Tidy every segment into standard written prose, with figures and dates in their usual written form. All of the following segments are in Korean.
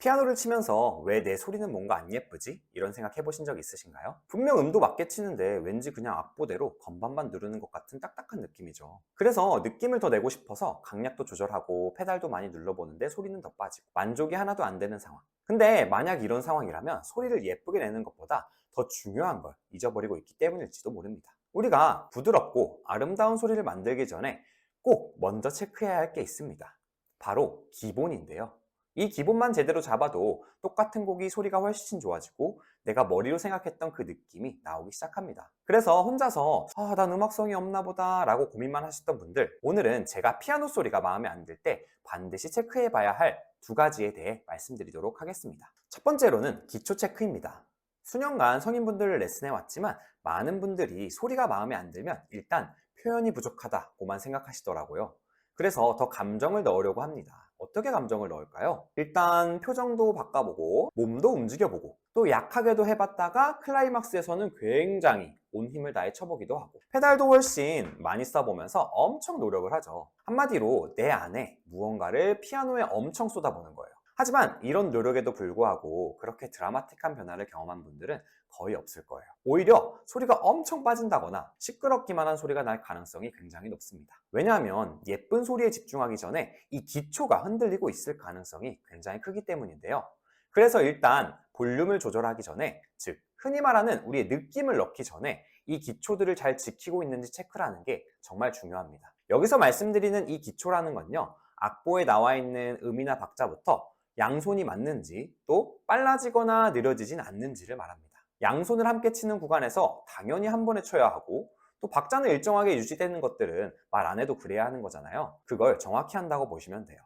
피아노를 치면서 왜 내 소리는 뭔가 안 예쁘지? 이런 생각 해보신 적 있으신가요? 분명 음도 맞게 치는데 왠지 그냥 악보대로 건반만 누르는 것 같은 딱딱한 느낌이죠. 그래서 느낌을 더 내고 싶어서 강약도 조절하고 페달도 많이 눌러보는데 소리는 더 빠지고 만족이 하나도 안 되는 상황. 근데 만약 이런 상황이라면 소리를 예쁘게 내는 것보다 더 중요한 걸 잊어버리고 있기 때문일지도 모릅니다. 우리가 부드럽고 아름다운 소리를 만들기 전에 꼭 먼저 체크해야 할 게 있습니다. 바로 기본인데요. 이 기본만 제대로 잡아도 똑같은 곡이 소리가 훨씬 좋아지고 내가 머리로 생각했던 그 느낌이 나오기 시작합니다. 그래서 혼자서 난 음악성이 없나 보다 라고 고민만 하셨던 분들, 오늘은 제가 피아노 소리가 마음에 안 들 때 반드시 체크해 봐야 할 두 가지에 대해 말씀드리도록 하겠습니다. 첫 번째로는 기초 체크입니다. 수년간 성인분들을 레슨해 왔지만 많은 분들이 소리가 마음에 안 들면 일단 표현이 부족하다고만 생각하시더라고요. 그래서 더 감정을 넣으려고 합니다. 어떻게 감정을 넣을까요? 일단 표정도 바꿔보고 몸도 움직여보고 또 약하게도 해봤다가 클라이막스에서는 굉장히 온 힘을 다해 쳐보기도 하고 페달도 훨씬 많이 써보면서 엄청 노력을 하죠. 한마디로 내 안에 무언가를 피아노에 엄청 쏟아부는 거예요. 하지만 이런 노력에도 불구하고 그렇게 드라마틱한 변화를 경험한 분들은 거의 없을 거예요. 오히려 소리가 엄청 빠진다거나 시끄럽기만 한 소리가 날 가능성이 굉장히 높습니다. 왜냐하면 예쁜 소리에 집중하기 전에 이 기초가 흔들리고 있을 가능성이 굉장히 크기 때문인데요. 그래서 일단 볼륨을 조절하기 전에, 즉 흔히 말하는 우리의 느낌을 넣기 전에 이 기초들을 잘 지키고 있는지 체크를 하는 게 정말 중요합니다. 여기서 말씀드리는 이 기초라는 건요, 악보에 나와 있는 음이나 박자부터 양손이 맞는지 또 빨라지거나 느려지진 않는지를 말합니다. 양손을 함께 치는 구간에서 당연히 한 번에 쳐야 하고 또 박자는 일정하게 유지되는 것들은 말 안 해도 그래야 하는 거잖아요. 그걸 정확히 한다고 보시면 돼요.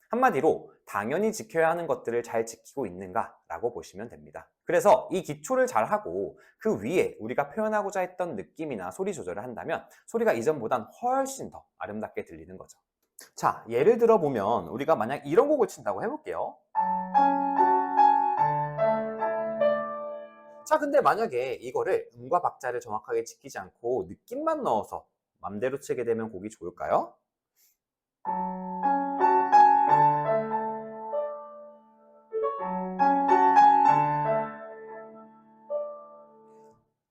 한마디로 당연히 지켜야 하는 것들을 잘 지키고 있는가 라고 보시면 됩니다. 그래서 이 기초를 잘 하고 그 위에 우리가 표현하고자 했던 느낌이나 소리 조절을 한다면 소리가 이전보단 훨씬 더 아름답게 들리는 거죠. 자, 예를 들어 보면 우리가 만약 이런 곡을 친다고 해볼게요. 자, 근데 만약에 이거를 음과 박자를 정확하게 지키지 않고 느낌만 넣어서 맘대로 치게 되면 곡이 좋을까요?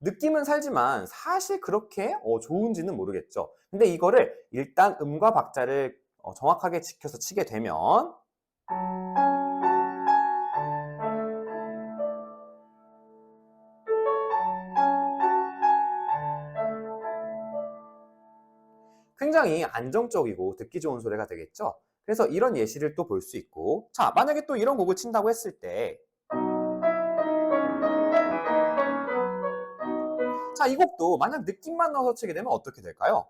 느낌은 살지만 사실 그렇게 좋은지는 모르겠죠. 근데 이거를 일단 음과 박자를 정확하게 지켜서 치게 되면 굉장히 안정적이고 듣기 좋은 소리가 되겠죠. 그래서 이런 예시를 또 볼 수 있고, 자, 만약에 또 이런 곡을 친다고 했을 때, 자, 이 곡도 만약 느낌만 넣어서 치게 되면 어떻게 될까요?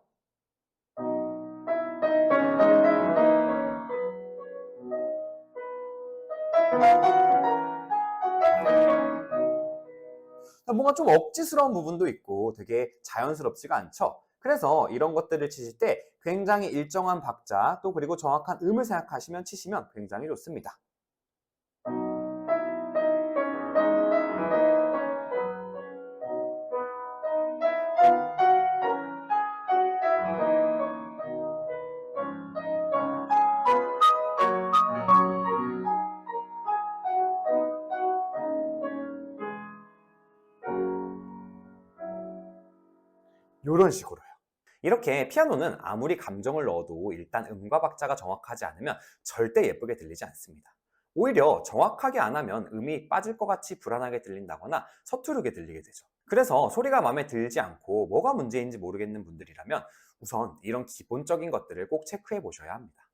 뭔가 좀 억지스러운 부분도 있고 되게 자연스럽지가 않죠. 그래서 이런 것들을 치실 때 굉장히 일정한 박자 또 그리고 정확한 음을 생각하시면 치시면 굉장히 좋습니다. 이런 식으로요. 이렇게 피아노는 아무리 감정을 넣어도 일단 음과 박자가 정확하지 않으면 절대 예쁘게 들리지 않습니다. 오히려 정확하게 안 하면 음이 빠질 것 같이 불안하게 들린다거나 서투르게 들리게 되죠. 그래서 소리가 마음에 들지 않고 뭐가 문제인지 모르겠는 분들이라면 우선 이런 기본적인 것들을 꼭 체크해 보셔야 합니다.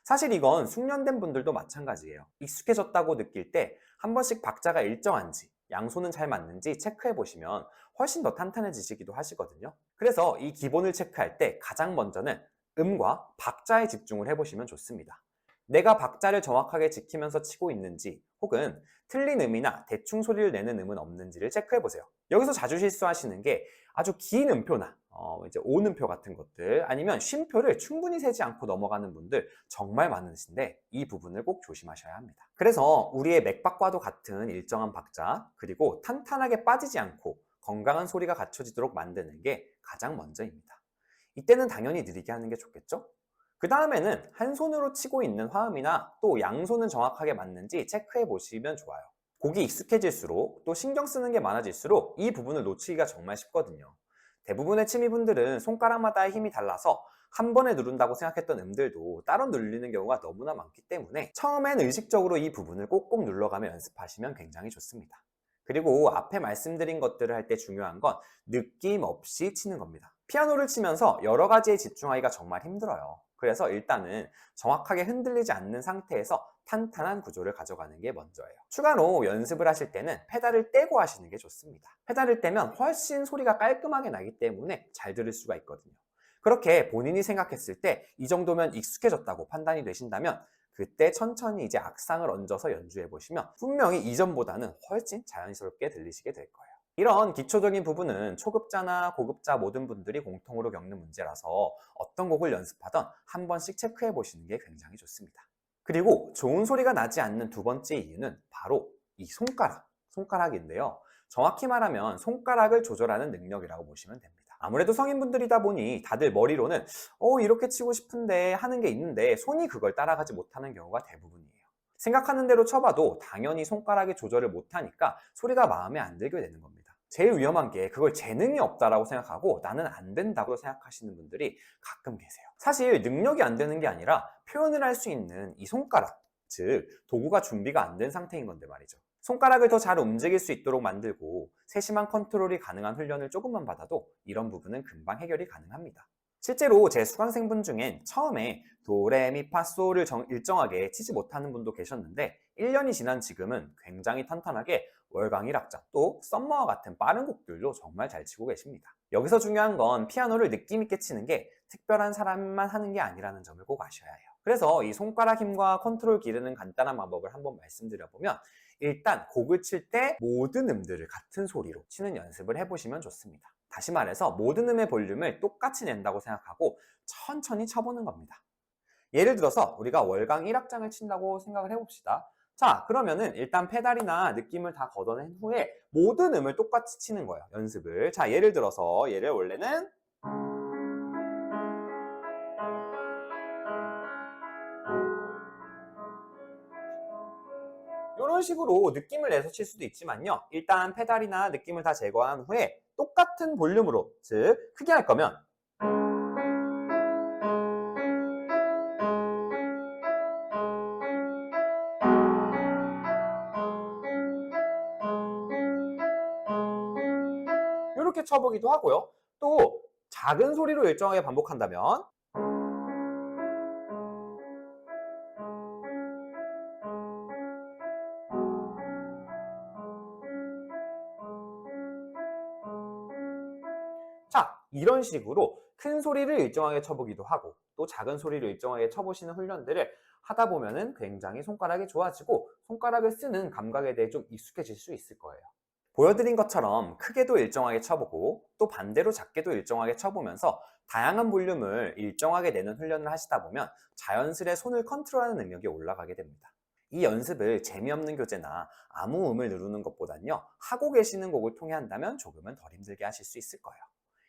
사실 이건 숙련된 분들도 마찬가지예요. 익숙해졌다고 느낄 때 한 번씩 박자가 일정한지 양손은 잘 맞는지 체크해 보시면 훨씬 더 탄탄해지시기도 하시거든요. 그래서 이 기본을 체크할 때 가장 먼저는 음과 박자에 집중을 해보시면 좋습니다. 내가 박자를 정확하게 지키면서 치고 있는지 혹은 틀린 음이나 대충 소리를 내는 음은 없는지를 체크해 보세요. 여기서 자주 실수하시는 게 아주 긴 음표나 이제 오음표 같은 것들 아니면 쉼표를 충분히 세지 않고 넘어가는 분들 정말 많으신데 이 부분을 꼭 조심하셔야 합니다. 그래서 우리의 맥박과도 같은 일정한 박자 그리고 탄탄하게 빠지지 않고 건강한 소리가 갖춰지도록 만드는 게 가장 먼저입니다. 이때는 당연히 느리게 하는 게 좋겠죠? 그 다음에는 한 손으로 치고 있는 화음이나 또 양손은 정확하게 맞는지 체크해 보시면 좋아요. 곡이 익숙해질수록 또 신경 쓰는 게 많아질수록 이 부분을 놓치기가 정말 쉽거든요. 대부분의 취미분들은 손가락마다의 힘이 달라서 한 번에 누른다고 생각했던 음들도 따로 누르는 경우가 너무나 많기 때문에 처음엔 의식적으로 이 부분을 꼭꼭 눌러가며 연습하시면 굉장히 좋습니다. 그리고 앞에 말씀드린 것들을 할 때 중요한 건 느낌 없이 치는 겁니다. 피아노를 치면서 여러 가지에 집중하기가 정말 힘들어요. 그래서 일단은 정확하게 흔들리지 않는 상태에서 탄탄한 구조를 가져가는 게 먼저예요. 추가로 연습을 하실 때는 페달을 떼고 하시는 게 좋습니다. 페달을 떼면 훨씬 소리가 깔끔하게 나기 때문에 잘 들을 수가 있거든요. 그렇게 본인이 생각했을 때 이 정도면 익숙해졌다고 판단이 되신다면 그때 천천히 이제 악상을 얹어서 연주해 보시면 분명히 이전보다는 훨씬 자연스럽게 들리시게 될 거예요. 이런 기초적인 부분은 초급자나 고급자 모든 분들이 공통으로 겪는 문제라서 어떤 곡을 연습하던 한 번씩 체크해 보시는 게 굉장히 좋습니다. 그리고 좋은 소리가 나지 않는 두 번째 이유는 바로 이 손가락인데요. 정확히 말하면 손가락을 조절하는 능력이라고 보시면 됩니다. 아무래도 성인분들이다 보니 다들 머리로는 이렇게 치고 싶은데 하는 게 있는데 손이 그걸 따라가지 못하는 경우가 대부분이에요. 생각하는 대로 쳐봐도 당연히 손가락의 조절을 못하니까 소리가 마음에 안 들게 되는 겁니다. 제일 위험한 게 그걸 재능이 없다라고 생각하고 나는 안 된다고 생각하시는 분들이 가끔 계세요. 사실 능력이 안 되는 게 아니라 표현을 할 수 있는 이 손가락, 즉 도구가 준비가 안 된 상태인 건데 말이죠. 손가락을 더 잘 움직일 수 있도록 만들고 세심한 컨트롤이 가능한 훈련을 조금만 받아도 이런 부분은 금방 해결이 가능합니다. 실제로 제 수강생분 중엔 처음에 도레미파솔을 일정하게 치지 못하는 분도 계셨는데 1년이 지난 지금은 굉장히 탄탄하게 월광 1악장 또 썸머와 같은 빠른 곡들도 정말 잘 치고 계십니다. 여기서 중요한 건 피아노를 느낌 있게 치는 게 특별한 사람만 하는 게 아니라는 점을 꼭 아셔야 해요. 그래서 이 손가락 힘과 컨트롤 기르는 간단한 방법을 한번 말씀드려보면 일단 곡을 칠 때 모든 음들을 같은 소리로 치는 연습을 해보시면 좋습니다. 다시 말해서 모든 음의 볼륨을 똑같이 낸다고 생각하고 천천히 쳐보는 겁니다. 예를 들어서 우리가 월광 1악장을 친다고 생각을 해봅시다. 자, 그러면은 일단 페달이나 느낌을 다 걷어낸 후에 모든 음을 똑같이 치는 거예요, 연습을. 자, 예를 들어서 얘를 원래는 이런 식으로 느낌을 내서 칠 수도 있지만요. 일단 페달이나 느낌을 다 제거한 후에 똑같은 볼륨으로, 즉 크게 할 거면 이렇게 쳐보기도 하고요. 또 작은 소리로 일정하게 반복한다면 자, 이런 식으로 큰 소리를 일정하게 쳐보기도 하고 또 작은 소리를 일정하게 쳐보시는 훈련들을 하다 보면은 굉장히 손가락이 좋아지고 손가락을 쓰는 감각에 대해 좀 익숙해질 수 있을 거예요. 보여드린 것처럼 크게도 일정하게 쳐보고 또 반대로 작게도 일정하게 쳐보면서 다양한 볼륨을 일정하게 내는 훈련을 하시다 보면 자연스레 손을 컨트롤하는 능력이 올라가게 됩니다. 이 연습을 재미없는 교재나 아무 음을 누르는 것보단요, 하고 계시는 곡을 통해 한다면 조금은 덜 힘들게 하실 수 있을 거예요.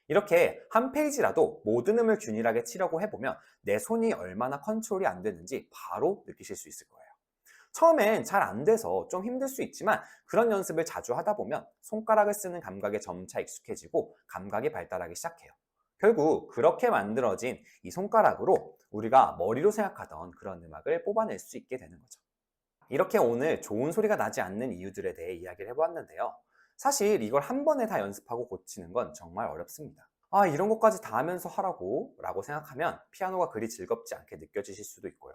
이렇게 한 페이지라도 모든 음을 균일하게 치려고 해보면 내 손이 얼마나 컨트롤이 안 되는지 바로 느끼실 수 있을 거예요. 처음엔 잘 안 돼서 좀 힘들 수 있지만 그런 연습을 자주 하다 보면 손가락을 쓰는 감각에 점차 익숙해지고 감각이 발달하기 시작해요. 결국 그렇게 만들어진 이 손가락으로 우리가 머리로 생각하던 그런 음악을 뽑아낼 수 있게 되는 거죠. 이렇게 오늘 좋은 소리가 나지 않는 이유들에 대해 이야기를 해보았는데요. 사실 이걸 한 번에 다 연습하고 고치는 건 정말 어렵습니다. 아, 이런 것까지 다 하면서 하라고 라고 생각하면 피아노가 그리 즐겁지 않게 느껴지실 수도 있고요.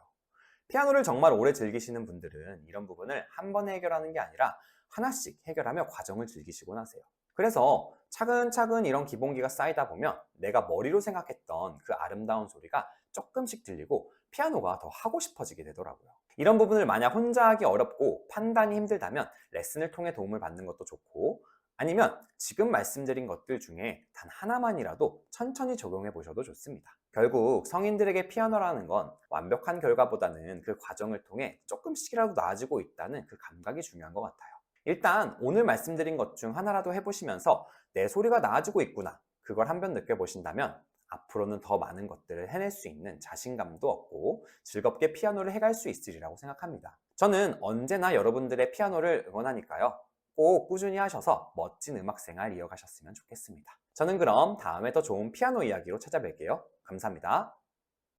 피아노를 정말 오래 즐기시는 분들은 이런 부분을 한 번에 해결하는 게 아니라 하나씩 해결하며 과정을 즐기시곤 하세요. 그래서 차근차근 이런 기본기가 쌓이다 보면 내가 머리로 생각했던 그 아름다운 소리가 조금씩 들리고 피아노가 더 하고 싶어지게 되더라고요. 이런 부분을 만약 혼자 하기 어렵고 판단이 힘들다면 레슨을 통해 도움을 받는 것도 좋고 아니면 지금 말씀드린 것들 중에 단 하나만이라도 천천히 적용해 보셔도 좋습니다. 결국 성인들에게 피아노라는 건 완벽한 결과보다는 그 과정을 통해 조금씩이라도 나아지고 있다는 그 감각이 중요한 것 같아요. 일단 오늘 말씀드린 것 중 하나라도 해보시면서 내 소리가 나아지고 있구나, 그걸 한번 느껴보신다면 앞으로는 더 많은 것들을 해낼 수 있는 자신감도 얻고 즐겁게 피아노를 해갈 수 있으리라고 생각합니다. 저는 언제나 여러분들의 피아노를 응원하니까요. 꼭 꾸준히 하셔서 멋진 음악 생활 이어가셨으면 좋겠습니다. 저는 그럼 다음에 더 좋은 피아노 이야기로 찾아뵐게요. 감사합니다.